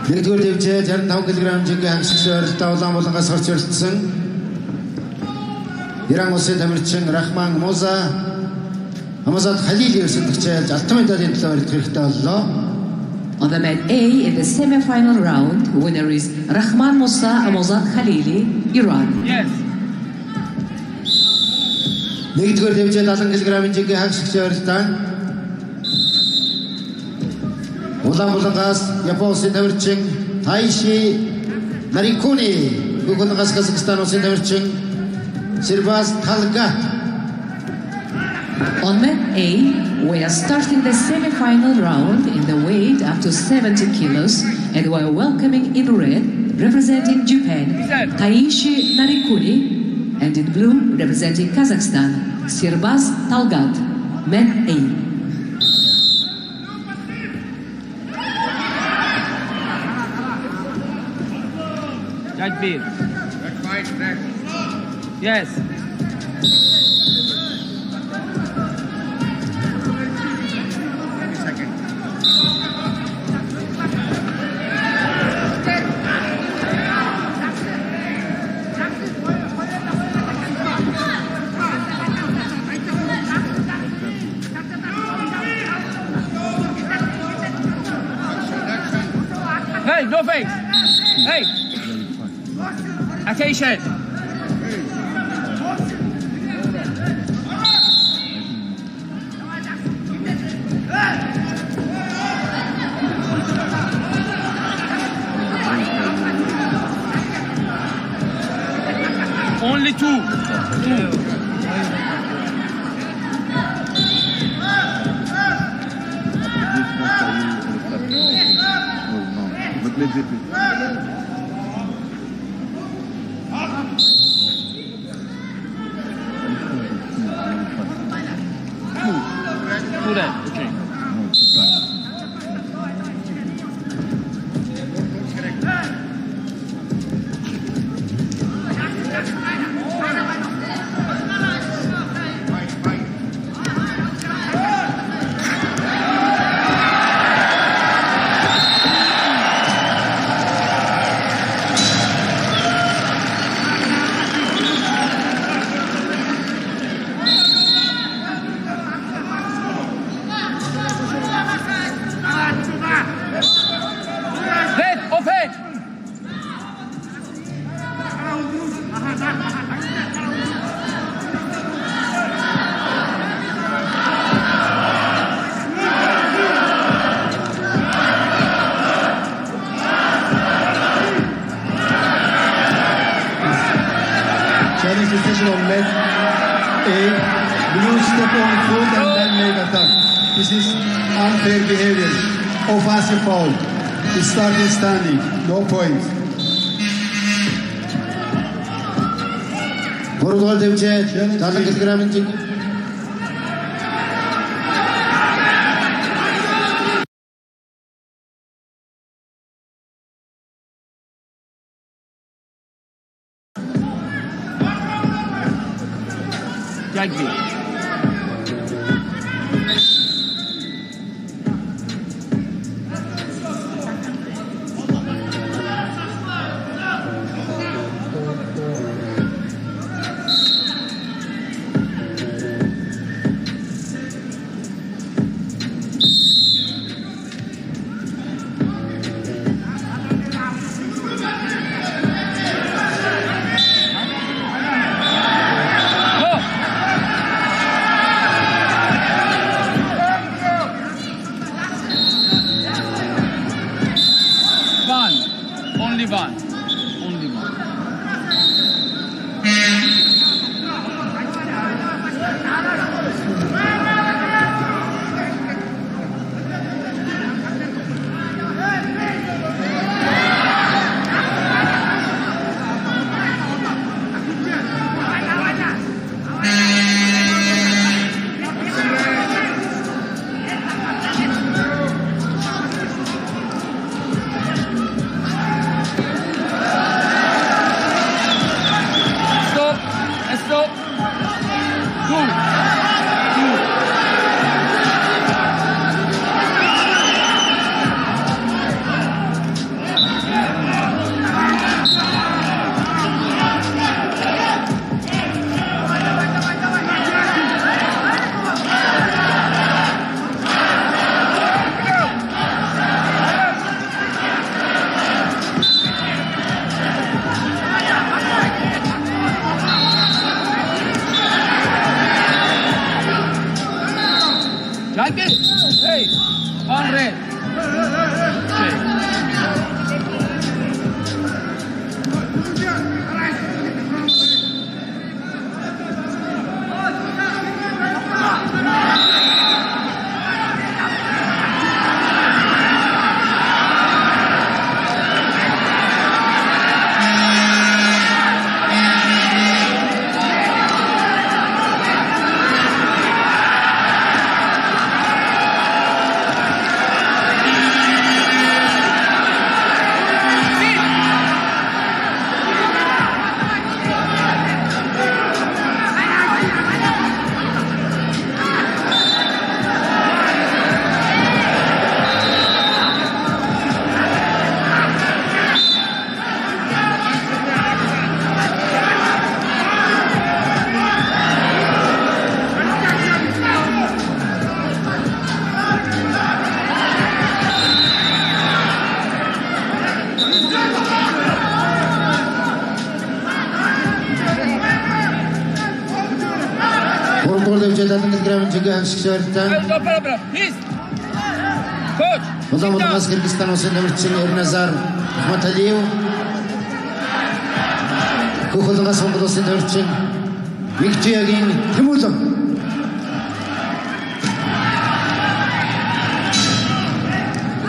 Нэгдүгээр дэвжээ 65 кг жинхэнэ хагшигчаар улаан булангаас гарч ирсэн Иран улсын тамирчин Рахман Амазад Халили өрсөлдөгчөж алтан медалийн төлөө барилдах хэрэгтэй боллоо. On the mat A in the semi-final round, winner is Rahman Musa Amazad Khalili, Iran. Yes. Нэгдүгээр дэвжээ 70 кг жинхэнэ хагшигчаар улаан булангаас Япон улсын тамирчин Тайши Нарикуни, Гугунагаас Казахстан улсын тамирчин Сирбас Талгат. On mat A, we are starting the semi-final round in the weight up to 70 kilos, and we are welcoming in red, representing Japan, Taishi Narikuni, and in blue, representing Kazakhstan, Sirbas Talgat. Mat A. Judge B. Yes. Hey, no face. Hey. Attention. Only two. Okay. Challenge decision on mat A. Blue step on foot and then make attack. This is unfair behavior. Offensive foul. It started standing. No point. Гурван дэвжээ 70 кг жинхэнэ Judge B. Like it. Hey. On red. Okay. Кыргызстан өсөндөрчү Эрназар, Акматалиев. Кухолдуга соңку өсөндөрчү Энхтуя Темулен.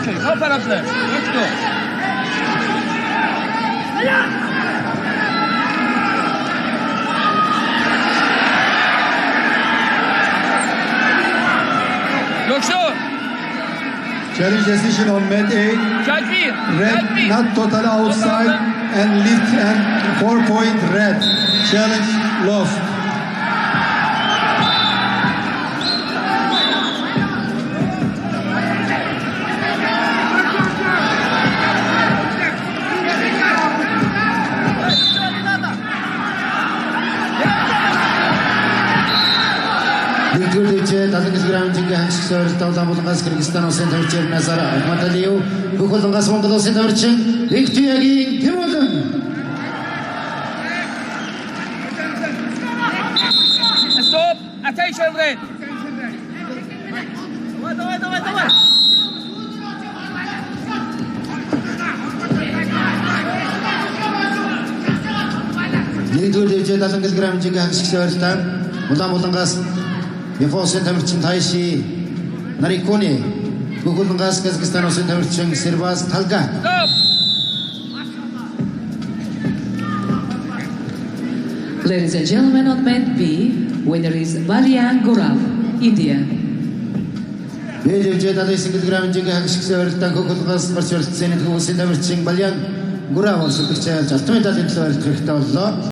Okay, open up there. Let's go. Look sure. Challenge decision on mat 8. Judge me. Red, not totally outside, and lift and 4-point red. Challenge lost. Кыргызстан өсөндөрчү Эрназар, Акматалиев. Кухолдуга соңку өсөндөрчү Энхтуя Темулен. Stop. Attention, red. Давай. Кыргызстан өсөндөрчү Сербаз Талга. Ladies and gentlemen, on mat B, winner is Balyan Gaurav, India. Балян Гурав